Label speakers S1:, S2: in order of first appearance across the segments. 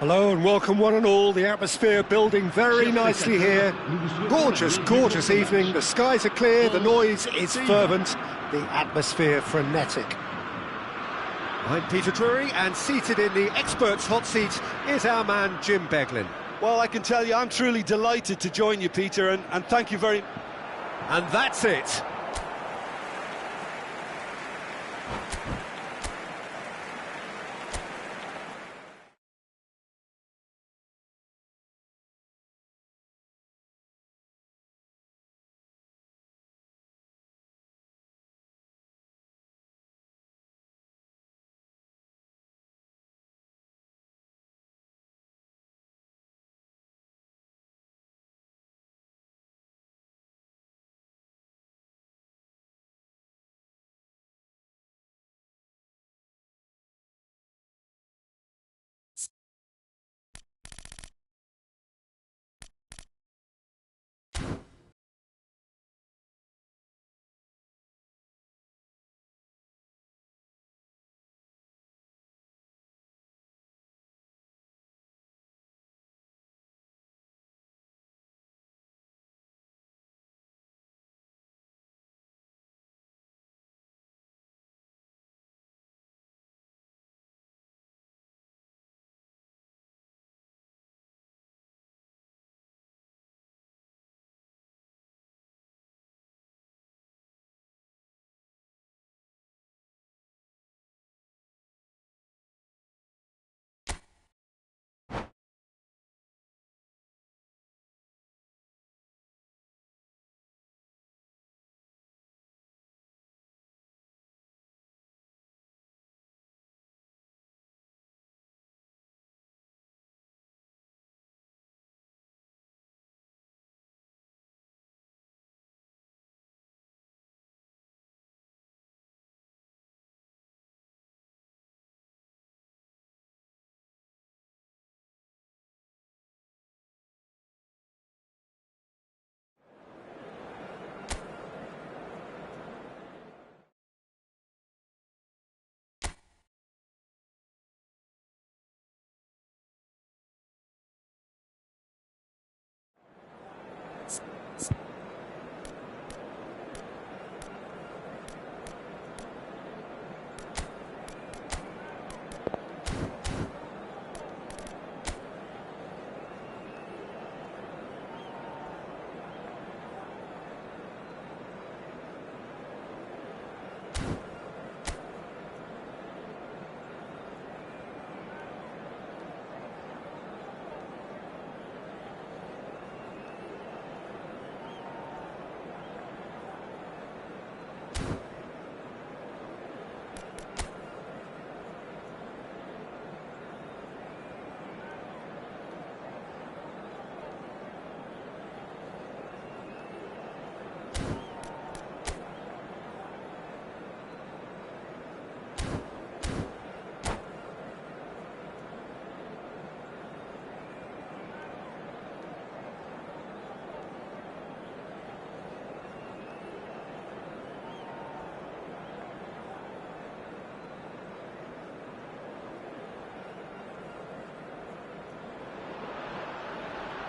S1: Hello and welcome one and all. The atmosphere building very nicely here. Gorgeous, gorgeous evening. The skies are clear, the noise is fervent, the atmosphere frenetic. I'm Peter Drury, and seated in the experts' hot seat is our man Jim Beglin.
S2: Well, I can tell you, I'm truly delighted to join you, Peter, and thank you very much.
S1: And that's it.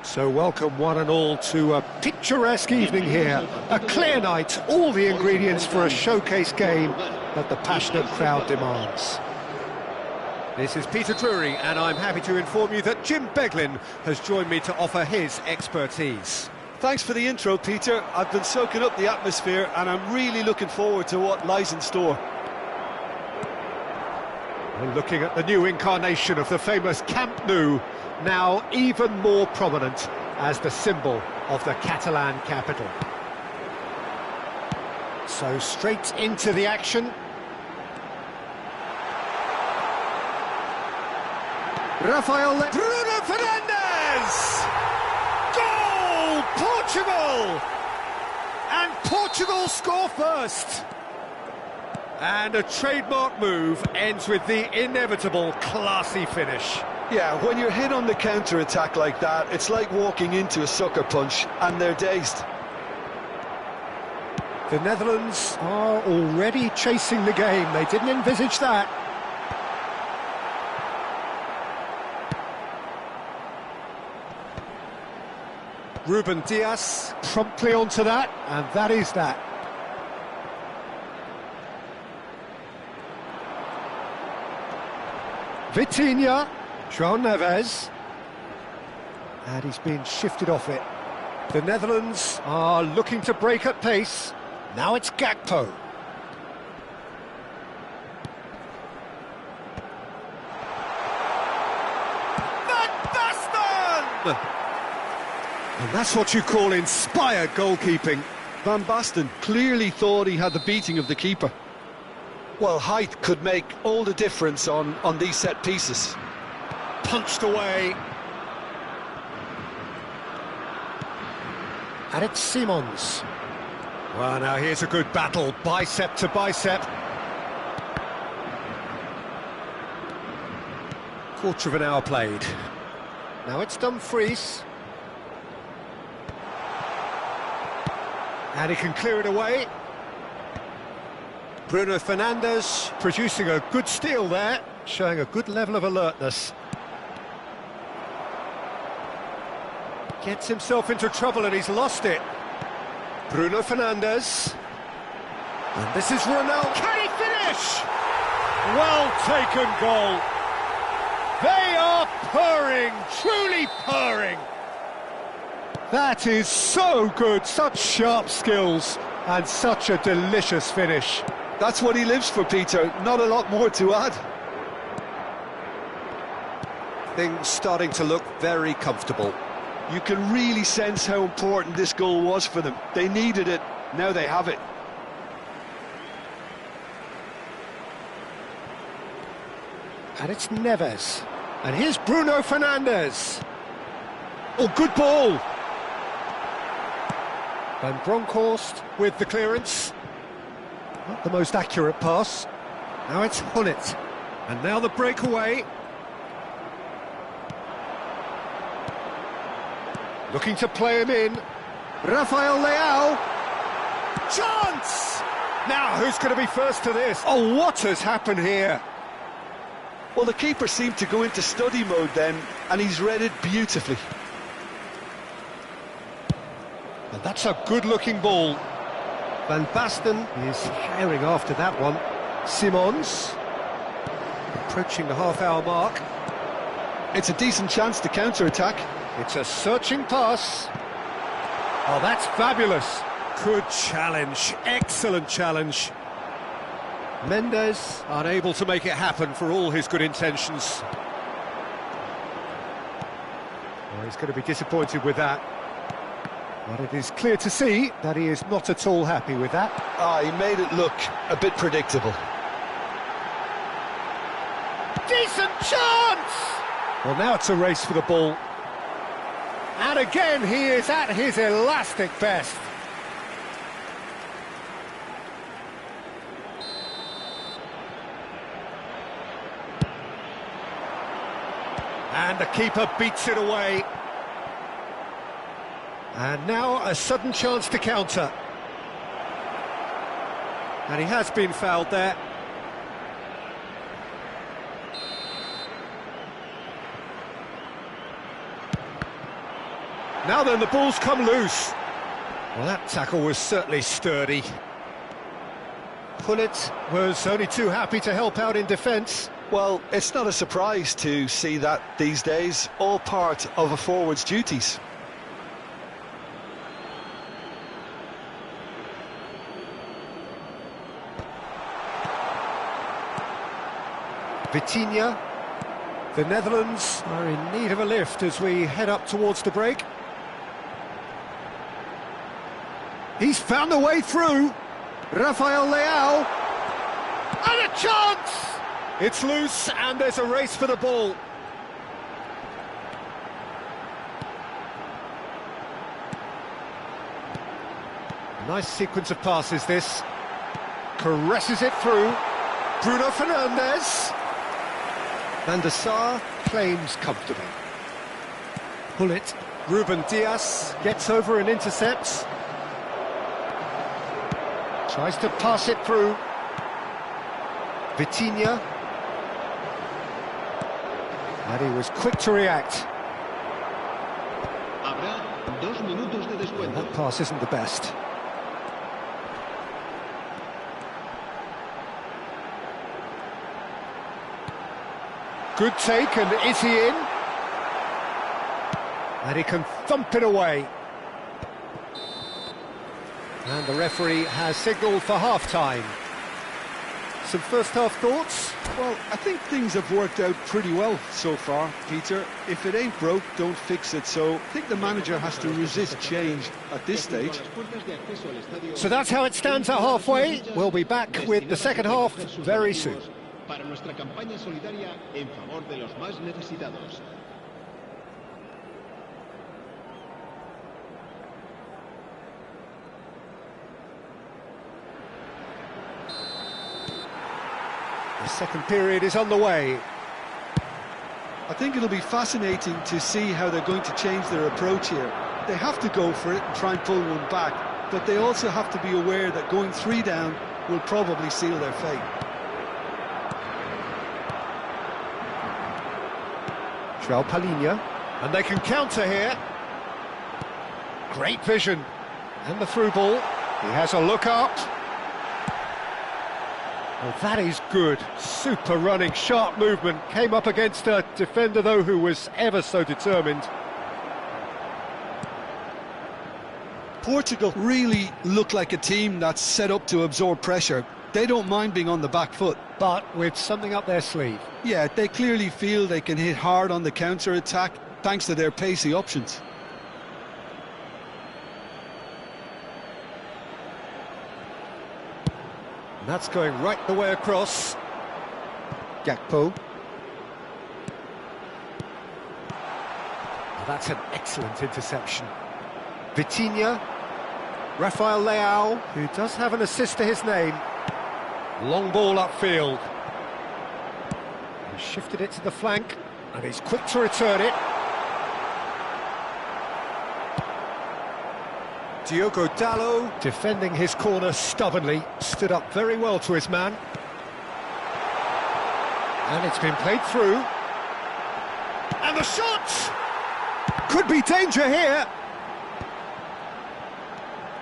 S1: So welcome one and all to a picturesque evening here. A clear night, all the ingredients for a showcase game that the passionate crowd demands. This is Peter Drury, and I'm happy to inform you that Jim Beglin has joined me to offer his expertise.
S2: Thanks for the intro, Peter. I've been soaking up the atmosphere, and I'm really looking forward to what lies in store.
S1: We're looking at the new incarnation of the famous Camp Nou, now even more prominent as the symbol of the Catalan capital. So straight into the action.
S2: Bruno Fernandes!
S1: Goal! Portugal! And Portugal score first. And a trademark move ends with the inevitable classy finish.
S2: Yeah, when you're hit on the counter-attack like that, it's like walking into a sucker punch, and they're dazed.
S1: The Netherlands are already chasing the game. They didn't envisage that. Ruben Dias promptly onto that, and that is that. Vitinha, João Neves. And he's been shifted off it. The Netherlands are looking to break at pace. Now it's Gakpo. And that's what you call inspired goalkeeping.
S2: Van Basten clearly thought he had the beating of the keeper. Well, height could make all the difference on these set pieces.
S1: Punched away. And it's Simons. Well, now here's a good battle, bicep to bicep. Quarter of an hour played. Now it's Dumfries. And he can clear it away. Bruno Fernandes producing a good steal there, showing a good level of alertness. Gets himself into trouble and he's lost it. Bruno Fernandes. And this is Ronaldo. Can he finish? Well taken goal. They are purring, truly purring. That is so good, such sharp skills and such a delicious finish.
S2: That's what he lives for, Peter, not a lot more to add.
S1: Things starting to look very comfortable.
S2: You can really sense how important this goal was for them. They needed it, now they have it.
S1: And it's Neves. And here's Bruno Fernandes. Oh, good ball. Van Bronckhorst with the clearance. Not the most accurate pass. Now it's Hullet. And now the breakaway. Looking to play him in. Rafael Leao. Chance! Now who's going to be first to this? Oh, what has happened here?
S2: Well, the keeper seemed to go into study mode then, and he's read it beautifully.
S1: And that's a good-looking ball. Van Basten is herring after that one. Simons approaching the half-hour mark.
S2: It's a decent chance to counter-attack.
S1: It's a searching pass. Oh, that's fabulous. Good challenge, excellent challenge. Mendes unable to make it happen for all his good intentions. Well, he's going to be disappointed with that. But it is clear to see that he is not at all happy with that.
S2: He made it look a bit predictable.
S1: Decent chance! Well, now it's a race for the ball. And again, he is at his elastic best. And the keeper beats it away. And now a sudden chance to counter. And he has been fouled there. Now then, the ball's come loose. Well, that tackle was certainly sturdy. Hullet was only too happy to help out in defence.
S2: Well, it's not a surprise to see that these days, all part of a forward's duties.
S1: Vitinha. The Netherlands are in need of a lift as we head up towards the break. He's found a way through. Rafael Leao. And a chance! It's loose and there's a race for the ball. Nice sequence of passes this. Caresses it through. Bruno Fernandes. Van der Sar claims comfortably. Hullet. Ruben Dias gets over and intercepts. Tries to pass it through. Vitinha. And he was quick to react. And that pass isn't the best. Good take, and is he in? And he can thump it away. And the referee has signalled for half-time. Some first-half thoughts?
S2: Well, I think things have worked out pretty well so far, Peter. If it ain't broke, don't fix it. So I think the manager has to resist change at this stage.
S1: So that's how it stands at halfway. We'll be back with the second half very soon.
S3: Para nuestra campaña solidaria en favor de los más necesitados.
S1: The second period is on the way.
S2: I think it'll be fascinating to see how they're going to change their approach here. They have to go for it and try and pull one back, but they also have to be aware that going 3 down will probably seal their fate.
S1: João Palhinha, and they can counter here. Great vision, and the through ball. He has a look up. Well, that is good. Super running, sharp movement. Came up against a defender, though, who was ever so determined.
S2: Portugal really look like a team that's set up to absorb pressure. They don't mind being on the back foot.
S1: But with something up their sleeve.
S2: Yeah, they clearly feel they can hit hard on the counter-attack thanks to their pacey options.
S1: And that's going right the way across. Gakpo. Oh, that's an excellent interception. Vitinha. Rafael Leao, who does have an assist to his name. Long ball upfield. He shifted it to the flank, and he's quick to return it. Diogo Dalot, defending his corner stubbornly, stood up very well to his man. And it's been played through. And the shot! Could be danger here.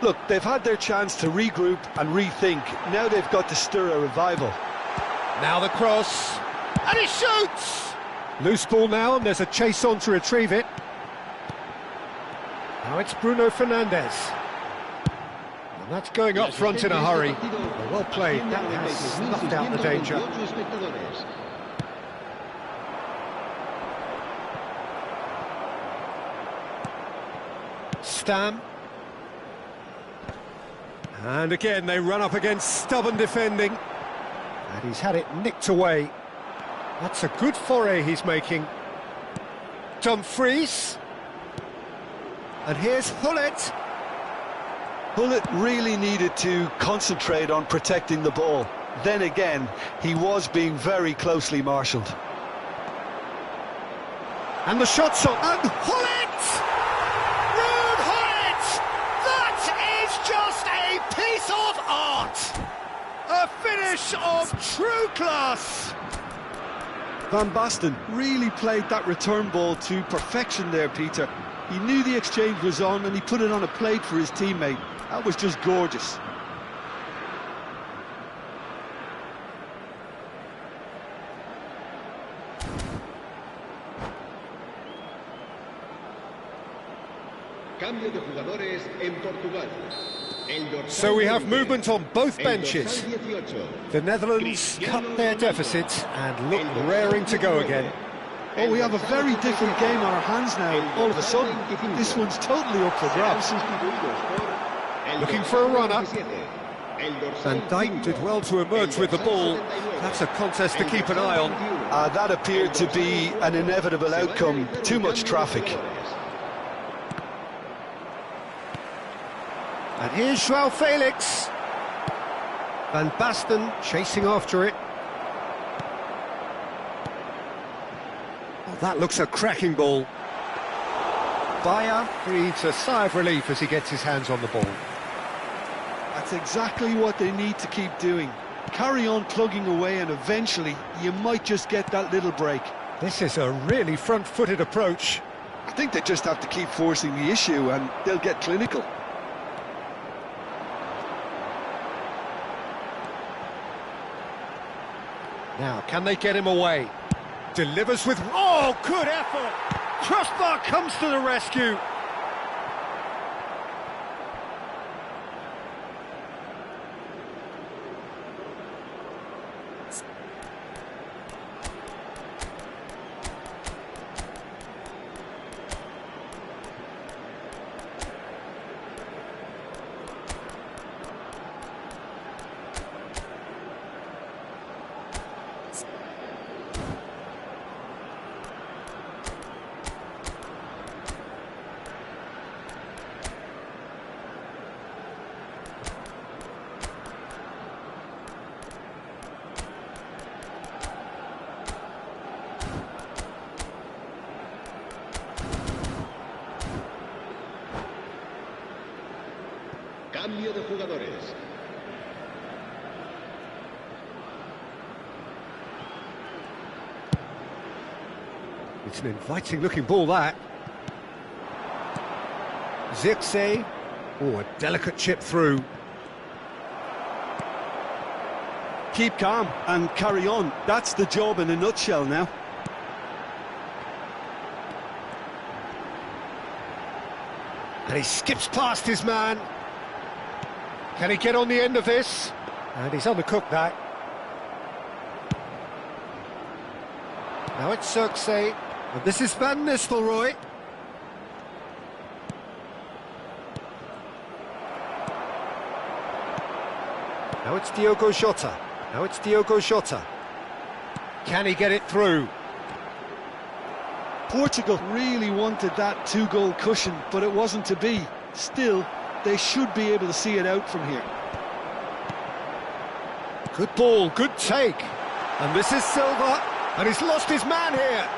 S2: Look, they've had their chance to regroup and rethink. Now they've got to stir a revival.
S1: Now the cross. And he shoots! Loose ball now, and there's a chase on to retrieve it. Now it's Bruno Fernandes. And that's going up front in a hurry. Well played, that has snuffed out the danger. Stam. And again they run up against stubborn defending. And he's had it nicked away. That's a good foray he's making. Dumfries. And here's Hullet.
S2: Hullet really needed to concentrate on protecting the ball. Then again, he was being very closely marshalled.
S1: And the shot's on. And Hullet! Ruud Hullet! That is just a piece of art! A finish of true class!
S2: Van Basten really played that return ball to perfection there, Peter. He knew the exchange was on and he put it on a plate for his teammate. That was just gorgeous.
S3: Cambio de jugadores en Portugal.
S1: So we have movement on both benches. The Netherlands cut their deficit and look raring to go again.
S2: Oh, we have a very different game on our hands now, all of a sudden. This one's totally up for grabs.
S1: Looking for a runner. Van Dijk did well to emerge with the ball. That's a contest to keep an eye on.
S2: That appeared to be an inevitable outcome. Too much traffic.
S1: And here's João Felix. Van Basten chasing after it. Oh, that looks a cracking ball. Bayer breathes a sigh of relief as he gets his hands on the ball.
S2: That's exactly what they need to keep doing. Carry on plugging away and eventually you might just get that little break.
S1: This is a really front-footed approach.
S2: I think they just have to keep forcing the issue and they'll get clinical.
S1: Now, can they get him away? Delivers with... Oh, good effort! Crossbar comes to the rescue.
S3: Cambio de jugadores.
S1: It's an inviting looking ball, that. Zirkzee. Oh, a delicate chip through.
S2: Keep calm and carry on. That's the job in a nutshell now.
S1: And he skips past his man. Can he get on the end of this? And he's undercooked that. Now it's Zirkzee. And this is Van Nistelrooy. Now it's Diogo Jota. Now it's Diogo Jota. Can he get it through?
S2: Portugal really wanted that two-goal cushion, but it wasn't to be. Still, they should be able to see it out from here.
S1: Good ball, good take. And this is Silva, and he's lost his man here.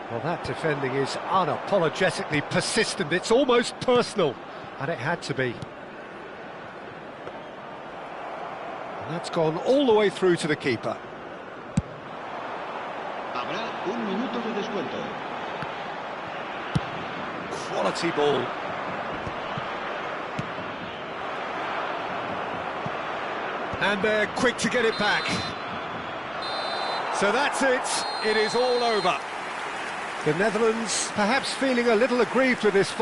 S1: Well, that defending is unapologetically persistent. It's almost personal, and it had to be. And that's gone all the way through to the keeper.
S3: Habrá un minuto de descuento.
S1: Quality ball. And they're quick to get it back. So that's it. It is all over. The Netherlands perhaps feeling a little aggrieved with this.